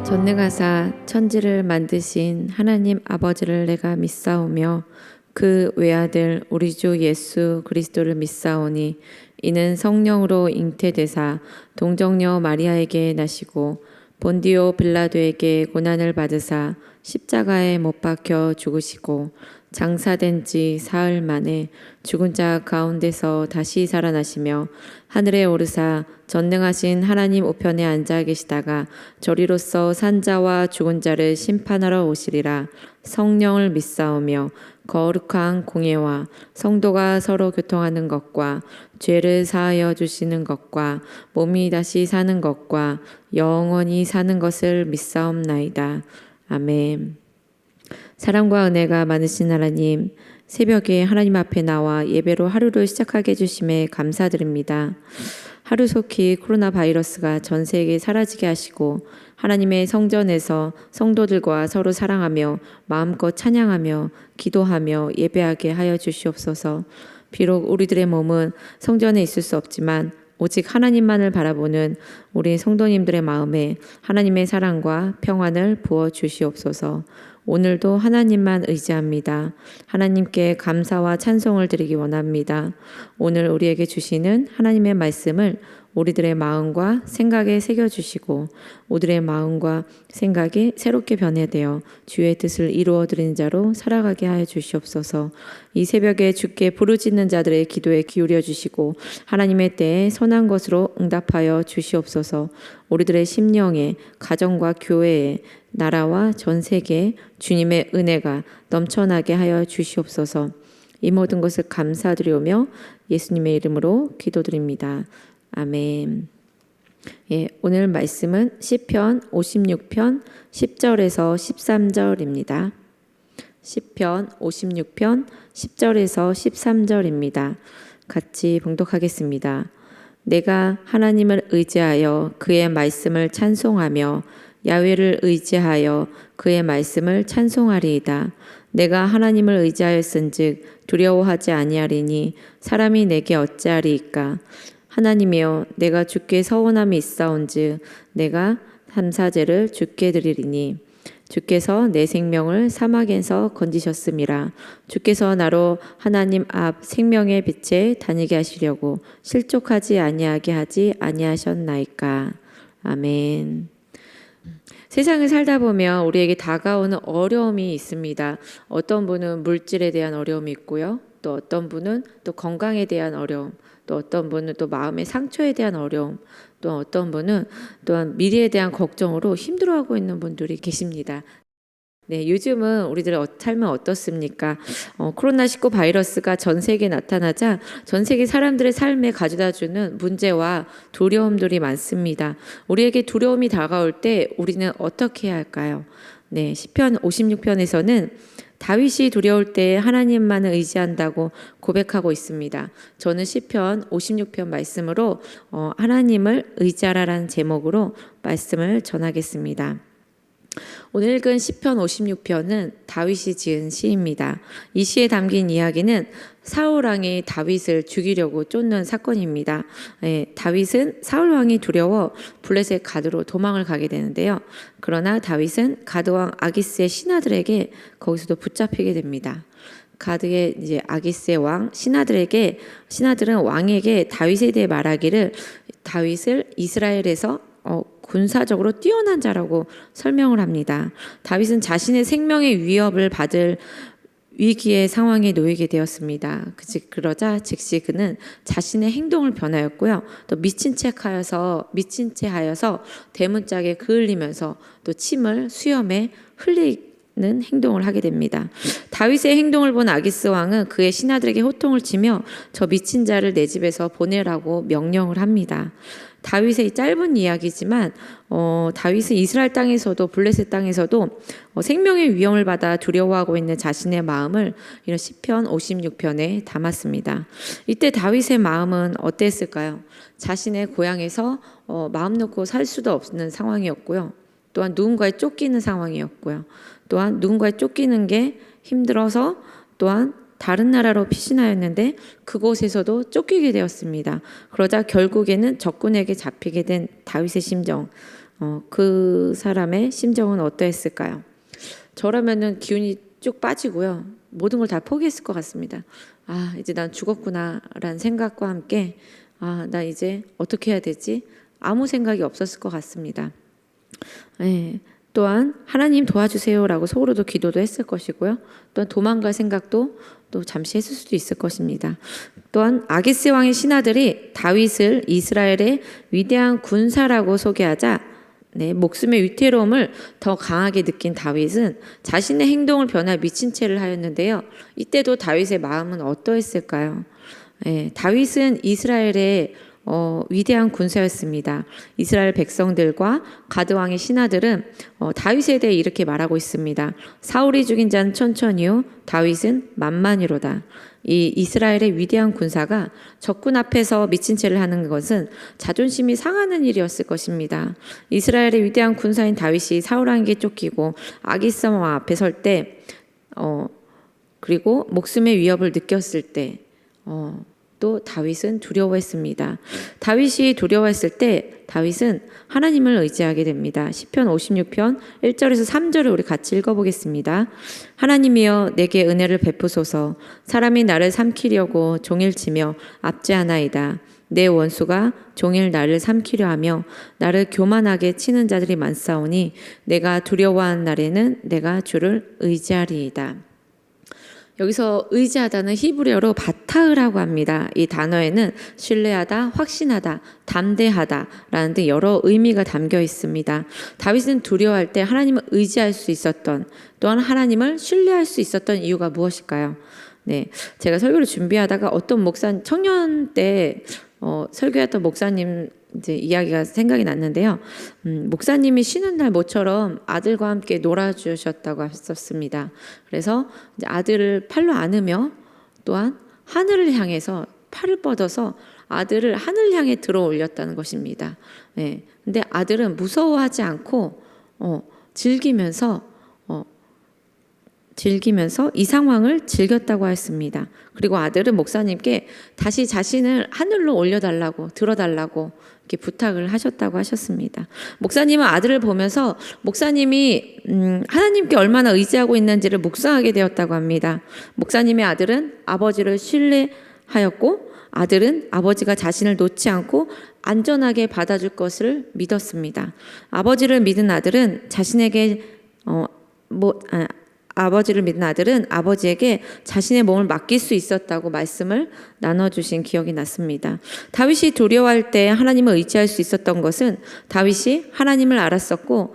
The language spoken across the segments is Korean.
전능하사 천지를 만드신 하나님 아버지를 내가 믿사오며 그 외아들 우리 주 예수 그리스도를 믿사오니 이는 성령으로 잉태되사 동정녀 마리아에게 나시고 본디오 빌라도에게 고난을 받으사 십자가에 못 박혀 죽으시고 장사된 지 사흘 만에 죽은 자 가운데서 다시 살아나시며 하늘에 오르사 전능하신 하나님 우편에 앉아 계시다가 저리로서 산 자와 죽은 자를 심판하러 오시리라. 성령을 믿사오며 거룩한 공예와 성도가 서로 교통하는 것과 죄를 사하여 주시는 것과 몸이 다시 사는 것과 영원히 사는 것을 믿사옵나이다. 아멘. 사랑과 은혜가 많으신 하나님, 새벽에 하나님 앞에 나와 예배로 하루를 시작하게 해주심에 감사드립니다. 하루속히 코로나 바이러스가 전 세계에 사라지게 하시고 하나님의 성전에서 성도들과 서로 사랑하며 마음껏 찬양하며 기도하며 예배하게 하여 주시옵소서. 비록 우리들의 몸은 성전에 있을 수 없지만 오직 하나님만을 바라보는 우리 성도님들의 마음에 하나님의 사랑과 평안을 부어 주시옵소서. 오늘도 하나님만 의지합니다. 하나님께 감사와 찬송을 드리기 원합니다. 오늘 우리에게 주시는 하나님의 말씀을 우리들의 마음과 생각에 새겨주시고 우리들의 마음과 생각이 새롭게 변해되어 주의 뜻을 이루어드리는 자로 살아가게 하여 주시옵소서. 이 새벽에 주께 부르짖는 자들의 기도에 기울여 주시고 하나님의 때에 선한 것으로 응답하여 주시옵소서. 우리들의 심령에 가정과 교회에 나라와 전 세계에 주님의 은혜가 넘쳐나게 하여 주시옵소서. 이 모든 것을 감사드리오며 예수님의 이름으로 기도드립니다. 아멘. 오늘 말씀은 시편 56편 10절에서 13절입니다. 시편 56편 10절에서 13절입니다. 같이 봉독하겠습니다. 내가 하나님을 의지하여 그의 말씀을 찬송하며 야훼를 의지하여 그의 말씀을 찬송하리이다. 내가 하나님을 의지하였은즉 두려워하지 아니하리니 사람이 내게 어찌하리이까. 하나님이여 내가 주께 서원함이 있사온즉 내가 감사제를 주께 드리리니 주께서 내 생명을 사막에서 건지셨음이라. 주께서 나로 하나님 앞 생명의 빛에 다니게 하시려고 실족하지 아니하게 하지 아니하셨나이까. 아멘. 세상을 살다 보면 우리에게 다가오는 어려움이 있습니다. 어떤 분은 물질에 대한 어려움이 있고요. 또 어떤 분은 또 건강에 대한 어려움, 또 어떤 분은 또 마음의 상처에 대한 어려움, 또 어떤 분은 또한 미래에 대한 걱정으로 힘들어하고 있는 분들이 계십니다. 네, 요즘은 우리들의 삶은 어떻습니까? 코로나19 바이러스가 전 세계에 나타나자 전 세계 사람들의 삶에 가져다주는 문제와 두려움들이 많습니다. 우리에게 두려움이 다가올 때 우리는 어떻게 해야 할까요? 네, 시편 56편에서는 다윗이 두려울 때 하나님만을 의지한다고 고백하고 있습니다. 저는 시편 56편 말씀으로 하나님을 의지하라라는 제목으로 말씀을 전하겠습니다. 오늘 읽은 시편 56편은 다윗이 지은 시입니다. 이 시에 담긴 이야기는 사울 왕이 다윗을 죽이려고 쫓는 사건입니다. 다윗은 사울 왕이 두려워 블레셋 가드로 도망을 가게 되는데요. 그러나 다윗은 가드 왕 아기스의 신하들에게 거기서도 붙잡히게 됩니다. 가드의 이제 아기스의 왕 신하들은 왕에게 다윗에 대해 말하기를 다윗을 이스라엘에서 군사적으로 뛰어난 자라고 설명을 합니다. 다윗은 자신의 생명의 위협을 받을 위기의 상황에 놓이게 되었습니다. 그러자 즉시 그는 자신의 행동을 변하였고요. 또 미친 채 하여서 대문짝에 그을리면서 또 침을 수염에 흘리는 행동을 하게 됩니다. 다윗의 행동을 본 아기스 왕은 그의 신하들에게 호통을 치며 저 미친 자를 내 집에서 보내라고 명령을 합니다. 다윗의 짧은 이야기지만 다윗은 이스라엘 땅에서도 블레셋 땅에서도 생명의 위험을 받아 두려워하고 있는 자신의 마음을 이런 시편 56편에 담았습니다. 이때 다윗의 마음은 어땠을까요? 자신의 고향에서 마음 놓고 살 수도 없는 상황이었고요. 또한 누군가에 쫓기는 상황이었고요. 또한 누군가에 쫓기는 게 힘들어서 또한 다른 나라로 피신하였는데 그곳에서도 쫓기게 되었습니다. 그러자 결국에는 적군에게 잡히게 된 다윗의 심정, 그 사람의 심정은 어떠했을까요? 저라면은 기운이 쭉 빠지고요. 모든 걸 다 포기했을 것 같습니다. 아, 이제 난 죽었구나라는 생각과 함께 나 이제 어떻게 해야 되지? 아무 생각이 없었을 것 같습니다. 예, 또한 하나님 도와주세요라고 속으로도 기도도 했을 것이고요. 또한 도망갈 생각도 또 잠시 했을 수도 있을 것입니다. 또한 아기스 왕의 신하들이 다윗을 이스라엘의 위대한 군사라고 소개하자 목숨의 위태로움을 더 강하게 느낀 다윗은 자신의 행동을 변화 미친 채를 하였는데요. 이때도 다윗의 마음은 어떠했을까요? 다윗은 이스라엘의 위대한 군사였습니다. 이스라엘 백성들과 가드 왕의 신하들은 다윗에 대해 이렇게 말하고 있습니다. 사울이 죽인 자는 천천히요, 다윗은 만만이로다. 이 이스라엘의 위대한 군사가 적군 앞에서 미친 채를 하는 것은 자존심이 상하는 일이었을 것입니다. 이스라엘의 위대한 군사인 다윗이 사울 왕에게 쫓기고 아기스 왕 앞에 설 때, 그리고 목숨의 위협을 느꼈을 때, 또 다윗은 두려워했습니다. 다윗이 두려워했을 때 다윗은 하나님을 의지하게 됩니다. 시편 56편 1절에서 3절을 우리 같이 읽어보겠습니다. 하나님이여 내게 은혜를 베푸소서. 사람이 나를 삼키려고 종일치며 압제하나이다. 내 원수가 종일 나를 삼키려 하며 나를 교만하게 치는 자들이 많사오니 내가 두려워하는 날에는 내가 주를 의지하리이다. 여기서 의지하다는 히브리어로 바타흐라고 합니다. 이 단어에는 신뢰하다, 확신하다, 담대하다라는 등 여러 의미가 담겨 있습니다. 다윗은 두려워할 때 하나님을 의지할 수 있었던, 또한 하나님을 신뢰할 수 있었던 이유가 무엇일까요? 제가 설교를 준비하다가 어떤 청년 때 설교했던 목사님 이제 이야기가 생각이 났는데요. 목사님이 쉬는 날 모처럼 아들과 함께 놀아주셨다고 했었습니다. 그래서 이제 아들을 팔로 안으며 또한 하늘을 향해서 팔을 뻗어서 아들을 하늘 향해 들어 올렸다는 것입니다. 근데 아들은 무서워하지 않고 즐기면서 이 상황을 즐겼다고 했습니다. 그리고 아들은 목사님께 다시 자신을 하늘로 올려달라고, 들어달라고 이렇게 부탁을 하셨다고 하셨습니다. 목사님은 아들을 보면서 목사님이 하나님께 얼마나 의지하고 있는지를 묵상하게 되었다고 합니다. 목사님의 아들은 아버지를 신뢰하였고 아들은 아버지가 자신을 놓지 않고 안전하게 받아줄 것을 믿었습니다. 아버지를 믿은 아들은 아버지에게 자신의 몸을 맡길 수 있었다고 말씀을 나눠주신 기억이 났습니다. 다윗이 두려워할 때 하나님을 의지할 수 있었던 것은 다윗이 하나님을 알았었고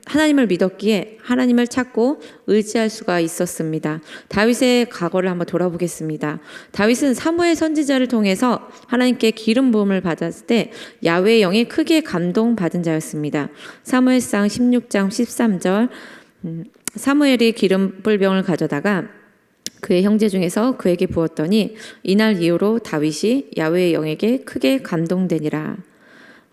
하나님을 믿었기에 하나님을 찾고 의지할 수가 있었습니다. 다윗의 과거를 한번 돌아보겠습니다. 다윗은 사무엘 선지자를 통해서 하나님께 기름 부음을 받았을 때 야훼의 영이 크게 감동받은 자였습니다. 사무엘상 16장 13절 사무엘이 기름 뿔병을 가져다가 그의 형제 중에서 그에게 부었더니 이날 이후로 다윗이 야훼의 영에게 크게 감동되니라.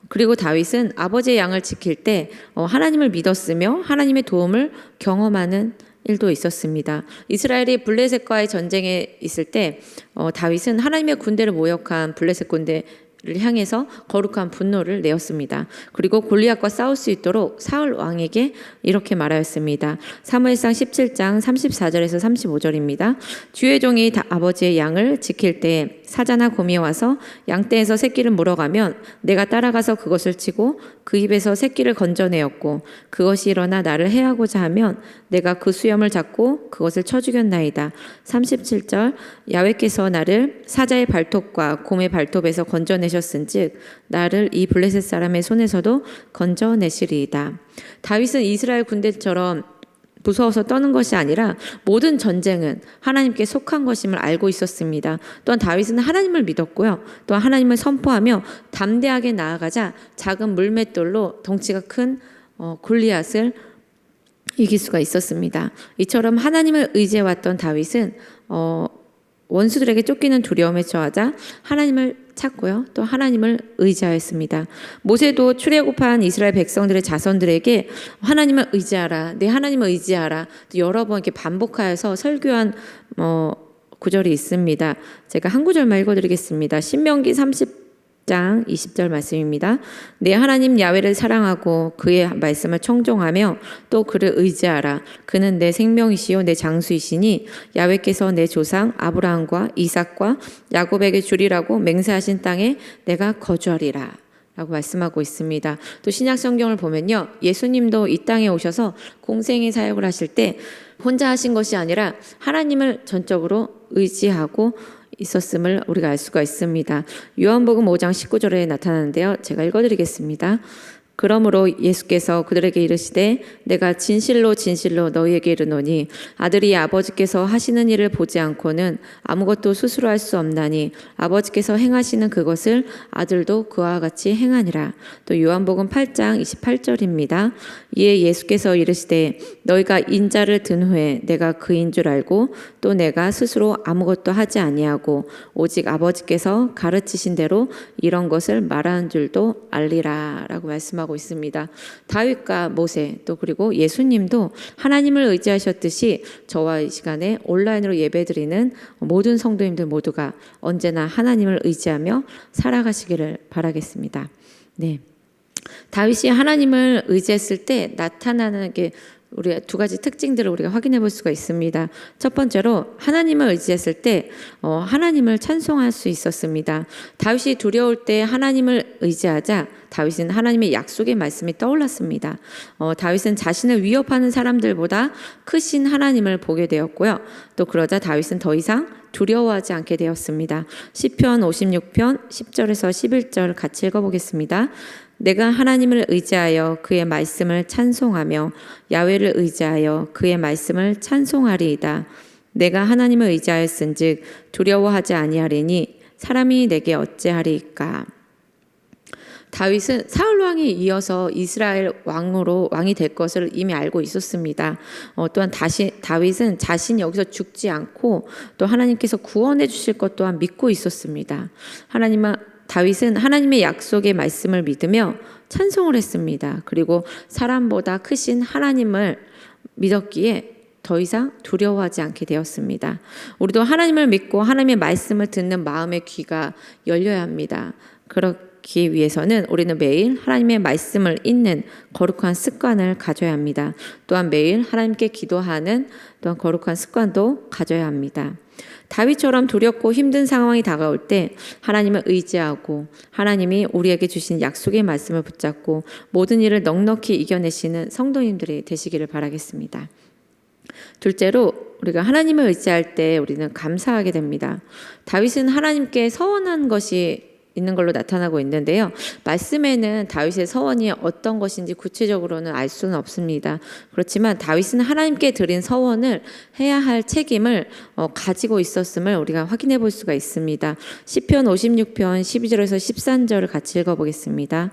그리고 다윗은 아버지의 양을 지킬 때 하나님을 믿었으며 하나님의 도움을 경험하는 일도 있었습니다. 이스라엘이 블레셋과의 전쟁에 있을 때 다윗은 하나님의 군대를 모욕한 블레셋 군대를 향해서 거룩한 분노를 내었습니다. 그리고 골리앗과 싸울 수 있도록 사울 왕에게 이렇게 말하였습니다. 사무엘상 17장 34절에서 35절입니다. 주의 종이 아버지의 양을 지킬 때 사자나 곰이 와서 양떼에서 새끼를 물어가면 내가 따라가서 그것을 치고 그 입에서 새끼를 건져내었고 그것이 일어나 나를 해하고자 하면 내가 그 수염을 잡고 그것을 쳐 죽였나이다. 37절 야훼께서 나를 사자의 발톱과 곰의 발톱에서 건져내셨은즉 나를 이 블레셋 사람의 손에서도 건져내시리이다. 다윗은 이스라엘 군대처럼 무서워서 떠는 것이 아니라 모든 전쟁은 하나님께 속한 것임을 알고 있었습니다. 또한 다윗은 하나님을 믿었고요. 또한 하나님을 선포하며 담대하게 나아가자 작은 물맷돌로 덩치가 큰 골리앗을 이길 수가 있었습니다. 이처럼 하나님을 의지해왔던 다윗은 원수들에게 쫓기는 두려움에 처하자 하나님을 찾고요. 또 하나님을 의지하였습니다. 모세도 출애굽한 이스라엘 백성들의 자손들에게 하나님을 의지하라, 내 하나님을 의지하라 또 여러 번 이렇게 반복하여서 설교한 구절이 있습니다. 제가 한 구절만 읽어드리겠습니다. 신명기 장 20절 말씀입니다. 내 하나님 야훼를 사랑하고 그의 말씀을 청종하며 또 그를 의지하라. 그는 내 생명이시요 내 장수이시니 야훼께서 내 조상 아브라함과 이삭과 야곱에게 주리라고 맹세하신 땅에 내가 거주하리라 라고 말씀하고 있습니다. 또 신약 성경을 보면요, 예수님도 이 땅에 오셔서 공생의 사역을 하실 때 혼자 하신 것이 아니라 하나님을 전적으로 의지하고 있었음을 우리가 알 수가 있습니다. 요한복음 5장 19절에 나타나는데요, 제가 읽어드리겠습니다. 그러므로 예수께서 그들에게 이르시되 내가 진실로 진실로 너희에게 이르노니 아들이 아버지께서 하시는 일을 보지 않고는 아무것도 스스로 할 수 없나니 아버지께서 행하시는 그것을 아들도 그와 같이 행하니라. 또 요한복음 8장 28절입니다. 이에 예수께서 이르시되 너희가 인자를 든 후에 내가 그인 줄 알고 또 내가 스스로 아무것도 하지 아니하고 오직 아버지께서 가르치신 대로 이런 것을 말하는 줄도 알리라 라고 말씀하고 있습니다. 다윗과 모세 또 그리고 예수님도 하나님을 의지하셨듯이 저와 이 시간에 온라인으로 예배드리는 모든 성도님들 모두가 언제나 하나님을 의지하며 살아가시기를 바라겠습니다. 네. 다윗이 하나님을 의지했을 때 나타나는 게 우리 두 가지 특징들을 우리가 확인해 볼 수가 있습니다. 첫 번째로 하나님을 의지했을 때 하나님을 찬송할 수 있었습니다. 다윗이 두려울 때 하나님을 의지하자 다윗은 하나님의 약속의 말씀이 떠올랐습니다. 다윗은 자신을 위협하는 사람들보다 크신 하나님을 보게 되었고요. 또 그러자 다윗은 더 이상 두려워하지 않게 되었습니다. 시편 56편 10절에서 11절 같이 읽어보겠습니다. 내가 하나님을 의지하여 그의 말씀을 찬송하며 야훼를 의지하여 그의 말씀을 찬송하리이다. 내가 하나님을 의지하였은즉 두려워하지 아니하리니 사람이 내게 어찌하리이까. 다윗은 사울 왕에 이어서 이스라엘 왕이 될 것을 이미 알고 있었습니다. 또한 다윗은 자신이 여기서 죽지 않고 또 하나님께서 구원해 주실 것 또한 믿고 있었습니다. 다윗은 하나님의 약속의 말씀을 믿으며 찬송을 했습니다. 그리고 사람보다 크신 하나님을 믿었기에 더 이상 두려워하지 않게 되었습니다. 우리도 하나님을 믿고 하나님의 말씀을 듣는 마음의 귀가 열려야 합니다. 그렇기 위해서는 우리는 매일 하나님의 말씀을 읽는 거룩한 습관을 가져야 합니다. 또한 매일 하나님께 기도하는 또한 거룩한 습관도 가져야 합니다. 다윗처럼 두렵고 힘든 상황이 다가올 때 하나님을 의지하고 하나님이 우리에게 주신 약속의 말씀을 붙잡고 모든 일을 넉넉히 이겨내시는 성도님들이 되시기를 바라겠습니다. 둘째로 우리가 하나님을 의지할 때 우리는 감사하게 됩니다. 다윗은 하나님께 서원한 것이 있는 걸로 나타나고 있는데요. 말씀에는 다윗의 서원이 어떤 것인지 구체적으로는 알 수는 없습니다. 그렇지만 다윗은 하나님께 드린 서원을 해야 할 책임을 가지고 있었음을 우리가 확인해 볼 수가 있습니다. 시편 56편 12절에서 13절을 같이 읽어보겠습니다.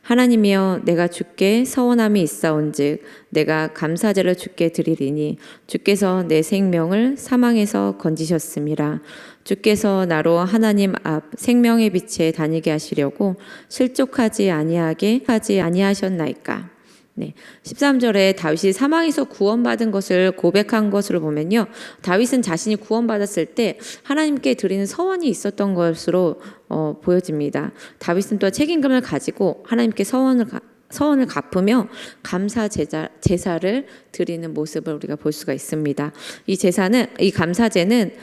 하나님이여 내가 주께 서원함이 있사온즉 내가 감사제를 주께 드리리니 주께서 내 생명을 사망에서 건지셨음이라. 주께서 나로 하나님 앞 생명의 빛에 다니게 하시려고 실족하지 아니하게 하지 아니하셨나이까. 네, 13절에 다윗이 사망에서 구원받은 것을 고백한 것으로 보면요, 다윗은 자신이 구원받았을 때 하나님께 드리는 서원이 있었던 것으로 보여집니다. 다윗은 또 책임감을 가지고 하나님께 서원을 갚으며 감사 제사를 드리는 모습을 우리가 볼 수가 있습니다. 이 감사제는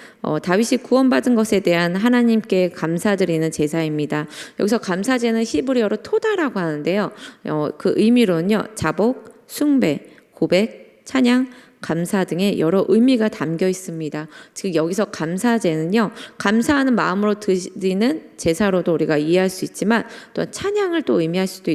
다윗이 구원받은 것에 대한 하나님께 감사드리는 제사입니다. 여기서 감사제는 히브리어로 토다라고 하는데요. 그 의미로는요, 자복, 숭배, 고백, 찬양, 감사 등의 여러 의미가 담겨 있습니다. 즉 여기서 감사제는요, 감사하는 마음으로 드리는 제사로도 우리가 이해할 수 있지만 또 찬양을 또 의미할 수도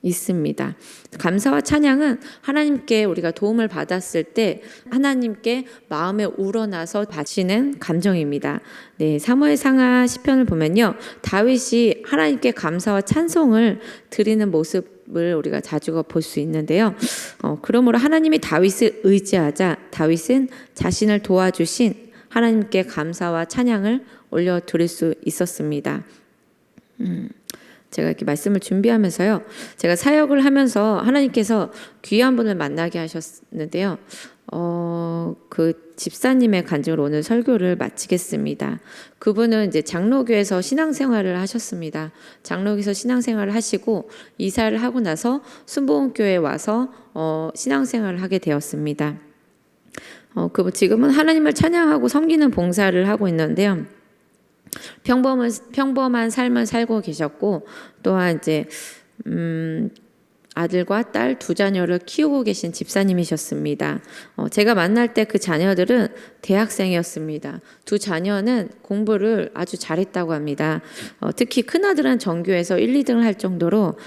있습니다. 감사와 찬양은 하나님께 우리가 도움을 받았을 때 하나님께 마음에 우러나서 바치는 감정입니다. 네, 사무엘상하 시편을 보면요, 다윗이 하나님께 감사와 찬송을 드리는 모습을 우리가 자주 볼 수 있는데요. 그러므로 하나님이 다윗을 의지하자 다윗은 자신을 도와주신 하나님께 감사와 찬양을 올려드릴 수 있었습니다. 제가 이렇게 말씀을 준비하면서요, 제가 사역을 하면서 하나님께서 귀한 분을 만나게 하셨는데요, 그 집사님의 간증으로 오늘 설교를 마치겠습니다. 그분은 이제 장로교에서 신앙생활을 하셨습니다. 장로교에서 신앙생활을 하시고 이사를 하고 나서 순복음교회에 와서 신앙생활을 하게 되었습니다. 지금은 하나님을 찬양하고 섬기는 봉사를 하고 있는데요. 평범한 삶을 살고 계셨고, 또한 이제 아들과 딸 두 자녀를 키우고 계신 집사님이셨습니다. 제가 만날 때 그 자녀들은 대학생이었습니다. 두 자녀는 공부를 아주 잘했다고 합니다. 특히 큰아들은 전교에서 1, 2등을 할 정도로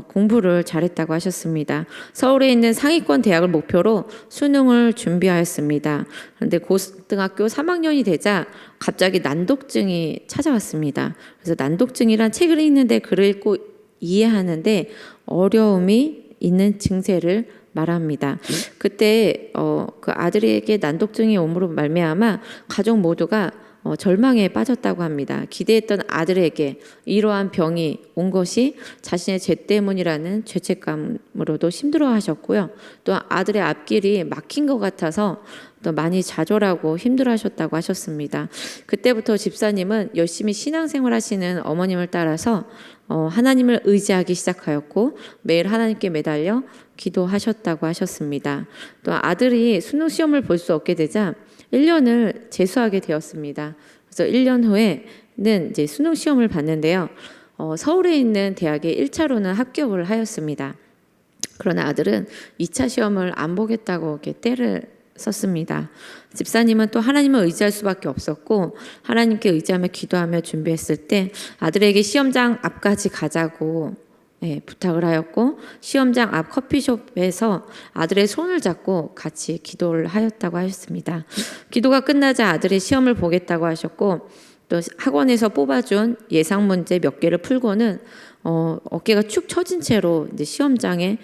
공부를 잘했다고 하셨습니다. 서울에 있는 상위권 대학을 목표로 수능을 준비하였습니다. 그런데 고등학교 3학년이 되자 갑자기 난독증이 찾아왔습니다. 그래서 난독증이란 책을 읽는데 글을 읽고 이해하는데 어려움이 있는 증세를 말합니다. 그때 그 아들에게 난독증이 옴으로 말미암아 가족 모두가 절망에 빠졌다고 합니다. 기대했던 아들에게 이러한 병이 온 것이 자신의 죄 때문이라는 죄책감으로도 힘들어하셨고요. 또 아들의 앞길이 막힌 것 같아서 또 많이 좌절하고 힘들어하셨다고 하셨습니다. 그때부터 집사님은 열심히 신앙생활 하시는 어머님을 따라서 하나님을 의지하기 시작하였고 매일 하나님께 매달려 기도하셨다고 하셨습니다. 또 아들이 수능 시험을 볼 수 없게 되자 1년을 재수하게 되었습니다. 그래서 1년 후에는 이제 수능 시험을 봤는데요. 서울에 있는 대학에 1차로는 합격을 하였습니다. 그러나 아들은 2차 시험을 안 보겠다고 이렇게 때를 썼습니다. 집사님은 또 하나님을 의지할 수밖에 없었고 하나님께 의지하며 기도하며 준비했을 때 아들에게 시험장 앞까지 가자고 부탁을 하였고 시험장 앞 커피숍에서 아들의 손을 잡고 같이 기도를 하였다고 하셨습니다. 기도가 끝나자 아들이 시험을 보겠다고 하셨고 또 학원에서 뽑아준 예상 문제 몇 개를 풀고는 어깨가 축 처진 채로 이제 시험장에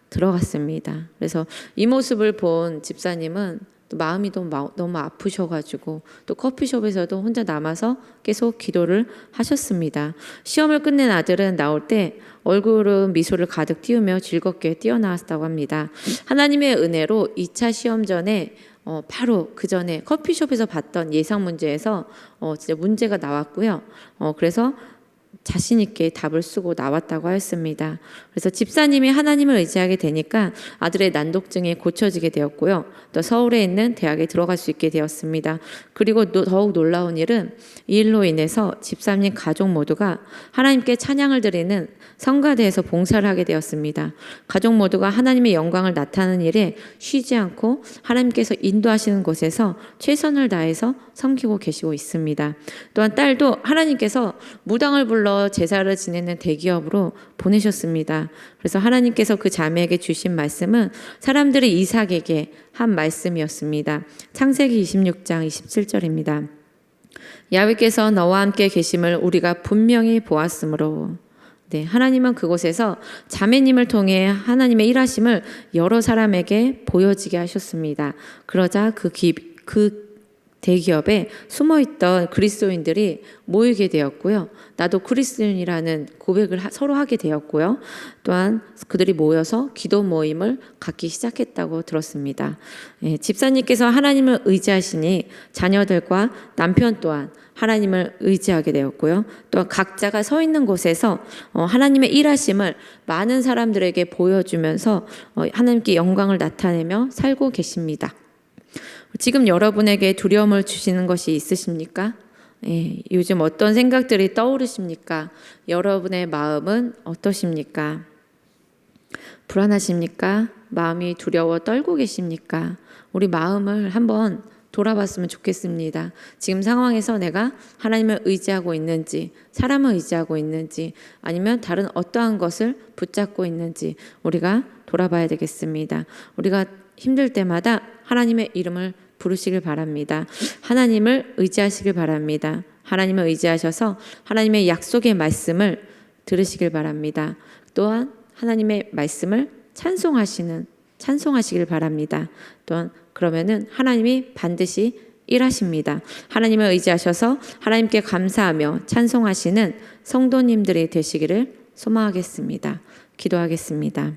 들어갔습니다. 그래서 이 모습을 본 집사님은 또 마음이 너무 아프셔가지고 또 커피숍에서도 혼자 남아서 계속 기도를 하셨습니다. 시험을 끝낸 아들은 나올 때 얼굴은 미소를 가득 띄우며 즐겁게 뛰어나왔다고 합니다. 하나님의 은혜로 2차 시험 전에 바로 그 전에 커피숍에서 봤던 예상 문제에서 진짜 문제가 나왔고요. 그래서 자신 있게 답을 쓰고 나왔다고 하였습니다. 그래서 집사님이 하나님을 의지하게 되니까 아들의 난독증이 고쳐지게 되었고요. 또 서울에 있는 대학에 들어갈 수 있게 되었습니다. 그리고 더욱 놀라운 일은 이 일로 인해서 집사님 가족 모두가 하나님께 찬양을 드리는 성가대에서 봉사를 하게 되었습니다. 가족 모두가 하나님의 영광을 나타내는 일에 쉬지 않고 하나님께서 인도하시는 곳에서 최선을 다해서 섬기고 계시고 있습니다. 또한 딸도 하나님께서 무당을 불러 제사를 지내는 대기업으로 보내셨습니다. 그래서 하나님께서 그 자매에게 주신 말씀은 사람들이 이삭에게 한 말씀이었습니다. 창세기 26장 27절입니다. 야훼께서 너와 함께 계심을 우리가 분명히 보았으므로 하나님은 그곳에서 자매님을 통해 하나님의 일하심을 여러 사람에게 보여지게 하셨습니다. 그러자 그 대기업에 숨어있던 그리스도인들이 모이게 되었고요. 나도 그리스도인이라는 고백을 서로 하게 되었고요. 또한 그들이 모여서 기도 모임을 갖기 시작했다고 들었습니다. 집사님께서 하나님을 의지하시니 자녀들과 남편 또한 하나님을 의지하게 되었고요. 또 각자가 서 있는 곳에서 하나님의 일하심을 많은 사람들에게 보여주면서 하나님께 영광을 나타내며 살고 계십니다. 지금 여러분에게 두려움을 주시는 것이 있으십니까? 요즘 어떤 생각들이 떠오르십니까? 여러분의 마음은 어떠십니까? 불안하십니까? 마음이 두려워 떨고 계십니까? 우리 마음을 한번 돌아봤으면 좋겠습니다. 지금 상황에서 내가 하나님을 의지하고 있는지, 사람을 의지하고 있는지, 아니면 다른 어떠한 것을 붙잡고 있는지 우리가 돌아봐야 되겠습니다. 우리가 힘들 때마다 하나님의 이름을 부르시길 바랍니다. 하나님을 의지하시길 바랍니다. 하나님을 의지하셔서 하나님의 약속의 말씀을 들으시길 바랍니다. 또한 하나님의 말씀을 찬송하시길 바랍니다. 또한 그러면은 하나님이 반드시 일하십니다. 하나님을 의지하셔서 하나님께 감사하며 찬송하시는 성도님들이 되시기를 소망하겠습니다. 기도하겠습니다.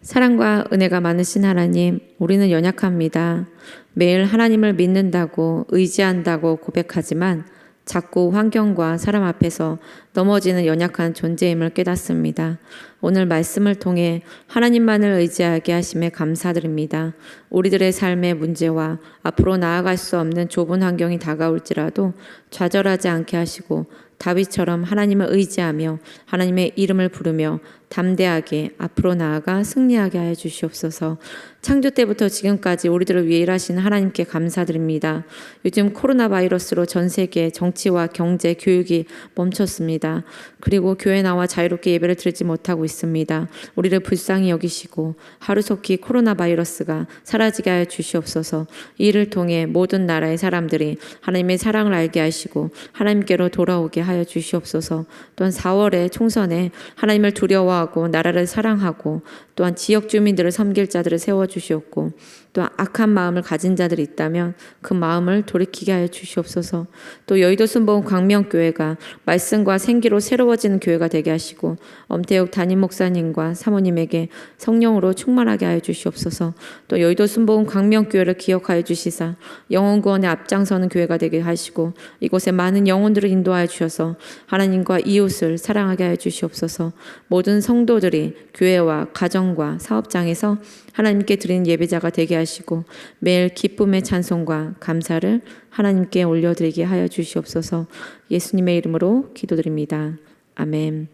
사랑과 은혜가 많으신 하나님, 우리는 연약합니다. 매일 하나님을 믿는다고 의지한다고 고백하지만 자꾸 환경과 사람 앞에서 넘어지는 연약한 존재임을 깨닫습니다. 오늘 말씀을 통해 하나님만을 의지하게 하심에 감사드립니다. 우리들의 삶의 문제와 앞으로 나아갈 수 없는 좁은 환경이 다가올지라도 좌절하지 않게 하시고 다윗처럼 하나님을 의지하며 하나님의 이름을 부르며 담대하게 앞으로 나아가 승리하게 하여 주시옵소서. 창조 때부터 지금까지 우리들을 위해 일하시는 하나님께 감사드립니다. 요즘 코로나 바이러스로 전 세계 정치와 경제, 교육이 멈췄습니다. 그리고 교회 나와 자유롭게 예배를 드리지 못하고 있습니다. 우리를 불쌍히 여기시고 하루속히 코로나 바이러스가 사라지게 하여 주시옵소서. 이를 통해 모든 나라의 사람들이 하나님의 사랑을 알게 하시고 하나님께로 돌아오게 하여 주시옵소서. 또한 4월에 총선에 하나님을 두려워하고 나라를 사랑하고 또한 지역 주민들을 섬길 자들을 세워주시옵고 또한 악한 마음을 가진 자들이 있다면 그 마음을 돌이키게 하여 주시옵소서. 또 여의도 순복음 광명교회가 말씀과 생기로 새로워지는 교회가 되게 하시고 엄태욱 담임 목사님과 사모님에게 성령으로 충만하게 하여 주시옵소서. 또 여의도 순복음 광명교회를 기억하여 주시사 영혼구원에 앞장서는 교회가 되게 하시고 이곳에 많은 영혼들을 인도하여 주셔서 하나님과 이웃을 사랑하게 하여 주시옵소서. 모든 성도들이 교회와 가정과 사업장에서 하나님께 드리는 예배자가 되게 하시고 매일 기쁨의 찬송과 감사를 하나님께 올려드리게 하여 주시옵소서. 예수님의 이름으로 기도드립니다. 아멘.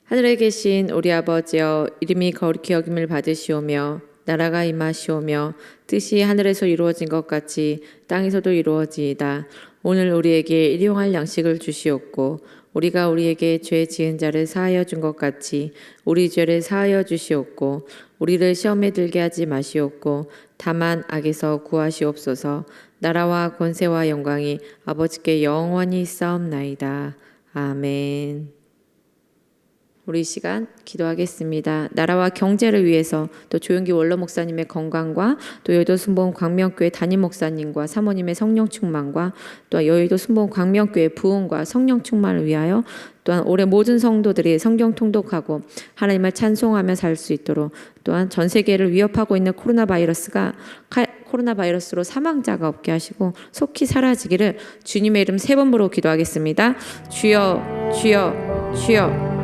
하늘에 계신 우리 아버지여, 이름이 거룩히 여김을 받으시오며 나라가 임하시오며 뜻이 하늘에서 이루어진 것 같이 땅에서도 이루어지이다. 오늘 우리에게 일용할 양식을 주시옵고 우리가 우리에게 죄 지은 자를 사하여 준 것 같이 우리 죄를 사하여 주시옵고 우리를 시험에 들게 하지 마시옵고 다만 악에서 구하시옵소서. 나라와 권세와 영광이 아버지께 영원히 있사옵나이다. 아멘. 우리 이 시간 기도하겠습니다. 나라와 경제를 위해서 또 조용기 원로 목사님의 건강과 또 여의도 순복음 광명교회 담임 목사님과 사모님의 성령 충만과 또 여의도 순복음 광명교회 부흥과 성령 충만을 위하여 또한 올해 모든 성도들이 성경 통독하고 하나님을 찬송하며 살 수 있도록 또한 전 세계를 위협하고 있는 코로나 바이러스로 사망자가 없게 하시고 속히 사라지기를 주님의 이름 3번 부르고 기도하겠습니다. 주여 주여 주여.